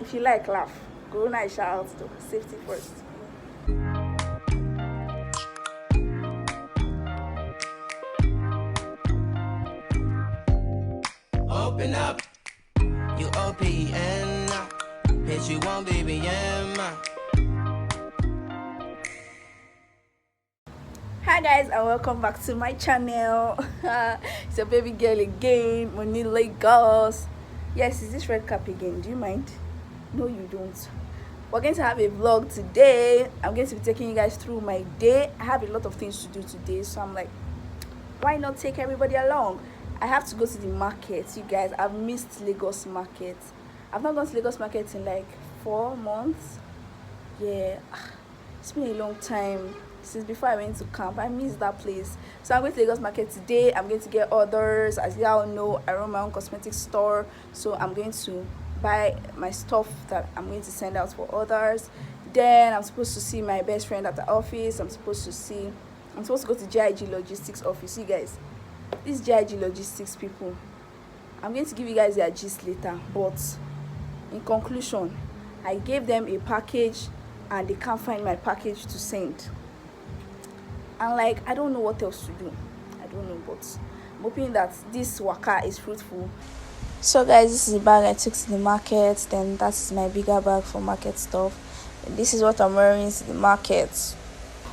If you like, laugh. Corona is shout out though. Safety first. Open up, you OPN, bitch, you won't BBM. Hi guys, and welcome back to my channel. It's your baby girl again, Money Lagos. Yes, is this red cap again? Do you mind? No, you don't. We're going to have a vlog today. I'm going to be taking you guys through my day. I have a lot of things to do today, so I'm like, why not take everybody along? I have to go to the market, you guys. I've missed Lagos market. I've not gone to Lagos market in like 4 months. Yeah, it's been a long time since before I went to camp. I missed that place. So I'm going to Lagos market today. I'm going to get orders. As you all know, I run my own cosmetic store, so I'm going to buy my stuff that I'm going to send out for others. Then I'm supposed to see my best friend at the office. I'm supposed to go to GIG logistics office. You guys, these GIG logistics people, I'm going to give you guys their gist later, but in conclusion, I gave them a package and they can't find my package to send. And like, I don't know what else to do. I don't know, but I'm hoping that this waka is fruitful. So guys, this is the bag I took to the market. Then that's my bigger bag for market stuff. And this is what I'm wearing to the market.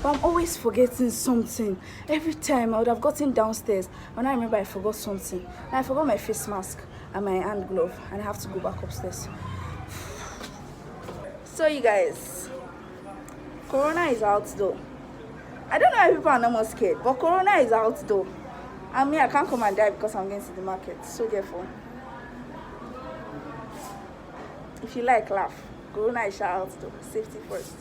But I'm always forgetting something. Every time I would have gotten downstairs, when I remember I forgot something. And I forgot my face mask and my hand glove, and I have to go back upstairs. So you guys, Corona is out though. I don't know if people are not more scared, but Corona is out though. I mean, I can't come and die because I'm going to the market. So therefore, if you like, laugh. Corona is shout out though. Safety first.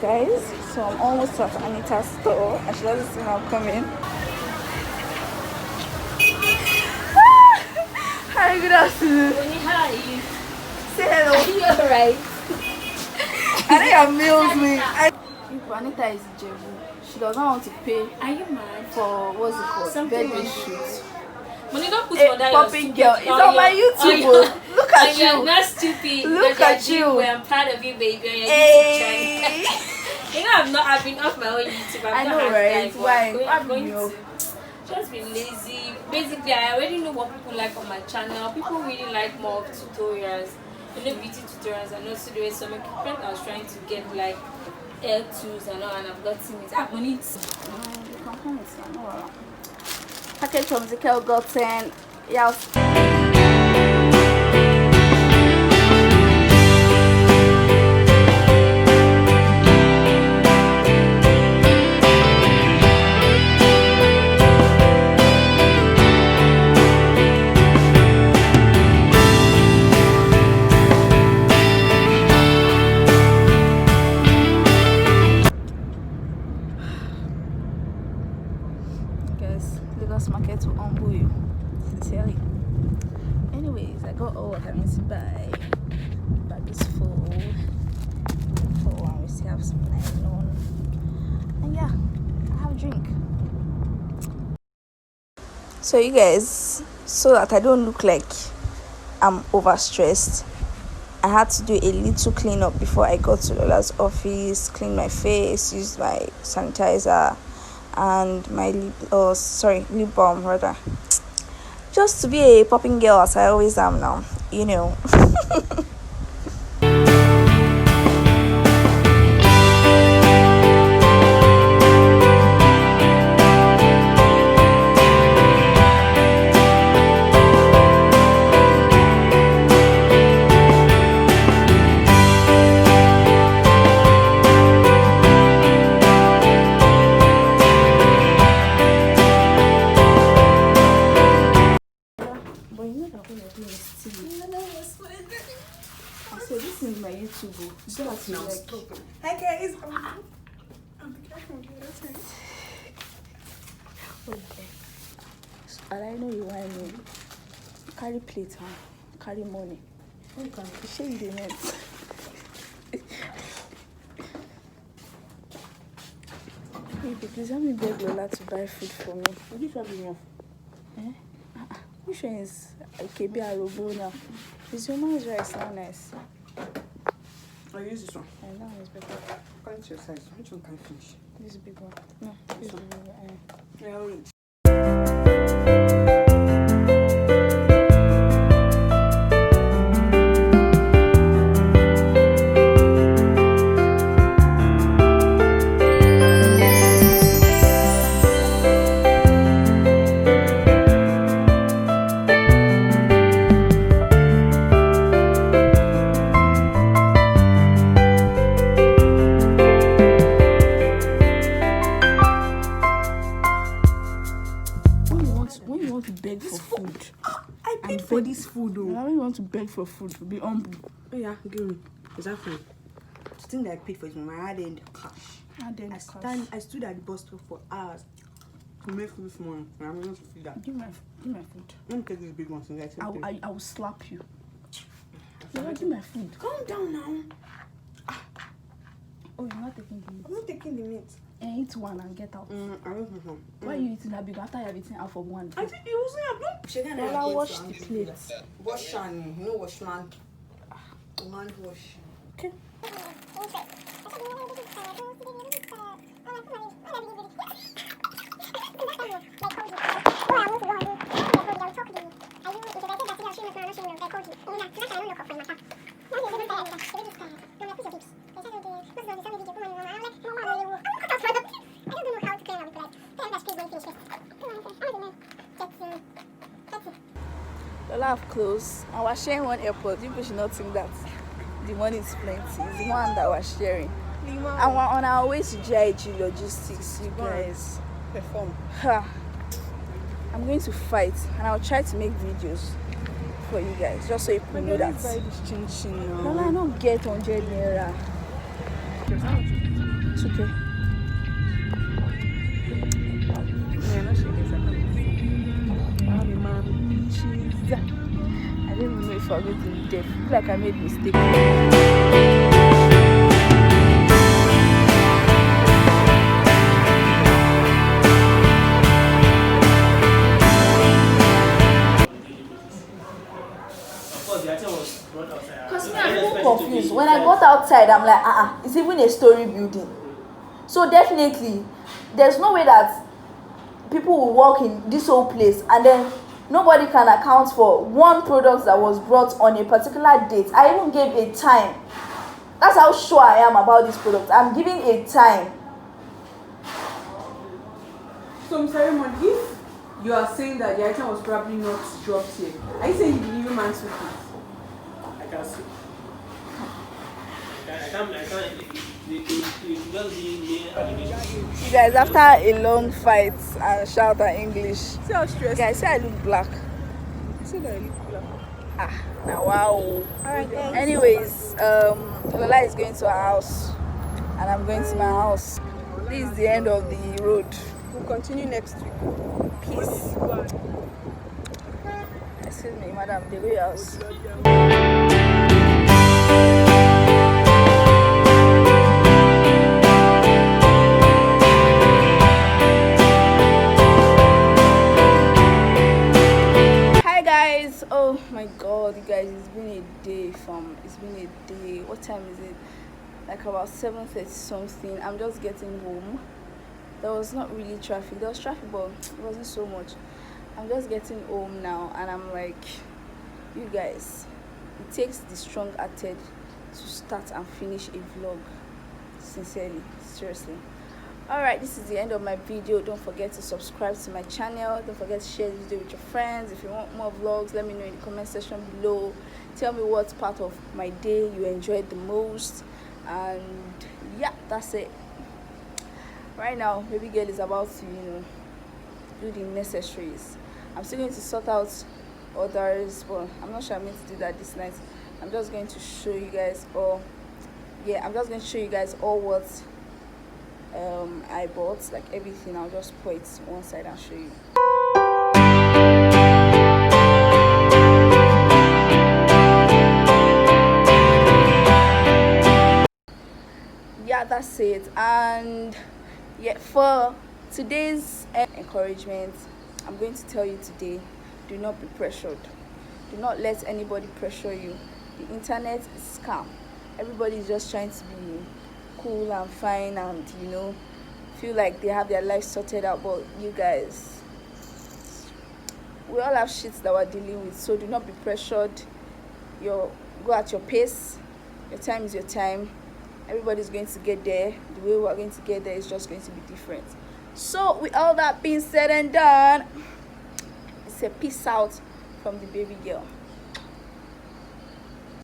Guys, so I'm almost at Anita's store and she doesn't see me coming. Hi, good afternoon. How are you? Say hello. Are you alright? I know your meals me. Anita is Jebu. She doesn't want to pay. Are you mad? For what's it called? Something Birthday wrong. shoot. When you don't put A on that, popping girl. It's on my YouTube. Look at You're you. not stupid. Look at you. I'm proud of you, baby. On your Hey. YouTube channel. You know, I've been off my own YouTube. I know, right? Why? I'm going to just be lazy. Basically, I already know what people like on my channel. People really like more of tutorials. You know, beauty tutorials and also doing some equipment. I was trying to get like air tools and all, and I've got it. I'm on it. Package from Zikel gotten. Yeah. Lagos market will humble you, sincerely. Anyways, I got all what I need to buy. Bag is full. And we still have some nylon. And yeah, I have a drink. So you guys, so that I don't look like I'm overstressed, I had to do a little cleanup before I got to Lola's office. Clean my face, use my sanitizer and my lip balm rather, just to be a popping girl as I always am now, you know. So this is my YouTube. Stop now. Like, Stop. Hi guys. I'm and I know you want me. Carry plate, huh? Carry money. Okay. Share you the net. Baby, please help me beg Lola to buy food for me. Which one do you want? Eh? Which one is KB Arobo now? Is your man's rice now nice? I'll use this one. And that one is better. According to your size, which one can you finish? This big one. No, this one. big one. Yeah, I'll eat. When you want to beg for food, I paid for this food though. when you want to beg for food, be humble. Oh yeah, give me. Exactly. The thing that I paid for is my hard-earned cash. And then I stood at the bus stop for hours to make food this morning. And I'm going to feed that. give my food. Let me take this big one since I will slap you. Lola, give my food. Calm down now. Oh, you're not taking the meat. I'm not taking the meat. And eat one and get out. I don't think so. Why are you eating that big after you have eaten half of one? I think it wasn't a She can Lola, wash the plate. Wash and you know wash man. Man wash. Okay. Lola have clothes and we're sharing one airport. People should not think that the money is plenty. It's the one that we're sharing. And we're on our way to GIG Logistics, you guys. Perform. I'm going to fight and I'll try to make videos for you guys just so you can know that. Lola, I don't get 100 naira. It's okay. I don't even know if I'm going to be deaf. I feel like I made a mistake. Because me, I'm so confused. When I got outside, I'm like, it's even a story building. So definitely, there's no way that people will walk in this whole place and then nobody can account for one product that was brought on a particular date. I even gave a time. That's how sure I am about this product. I'm giving a time. So, Mr. Raymond, if you are saying that the item was probably not dropped here, are you saying you believe a man took it? I can't see. I can't. It will be me animation. You guys, after a long fight and shout at English, See how stressed. guys, say I look black. See that I look black. Now wow. Alright, thanks. Anyways, Lola is going to her house and I'm going to my house. This is the end of the road. We'll continue next week. Peace. Excuse me, madam, the way house. Hi guys. Oh my god, you guys, it's been a day it's been a day. What time is it? Like about 7:30 something. I'm just getting home. There was not really traffic. There was traffic, but it wasn't so much. I'm just getting home now and I'm like, you guys, it takes the strong-hearted to start and finish a vlog. Sincerely, seriously. Alright, this is the end of my video. Don't forget to subscribe to my channel. Don't forget to share this video with your friends. If you want more vlogs, let me know in the comment section below. Tell me what part of my day you enjoyed the most. And yeah, that's it. Right now, baby girl is about to, do the necessaries. I'm still going to sort out others, but I'm not sure I'm going to do that this night I'm just going to show you guys all. Yeah, I'm just going to show you guys all what I bought, like everything. I'll just put it one side and show you. Yeah, that's it. And yeah, for today's encouragement, I'm going to tell you today, do not be pressured. Do not let anybody pressure you. The internet is scam. Everybody is just trying to be cool and fine and, you know, feel like they have their life sorted out. But you guys, we all have shits that we're dealing with, so do not be pressured. Go at your pace. Your time is your time. Everybody's going to get there. The way we're going to get there is just going to be different. So with all that being said and done, it's a peace out from the baby girl.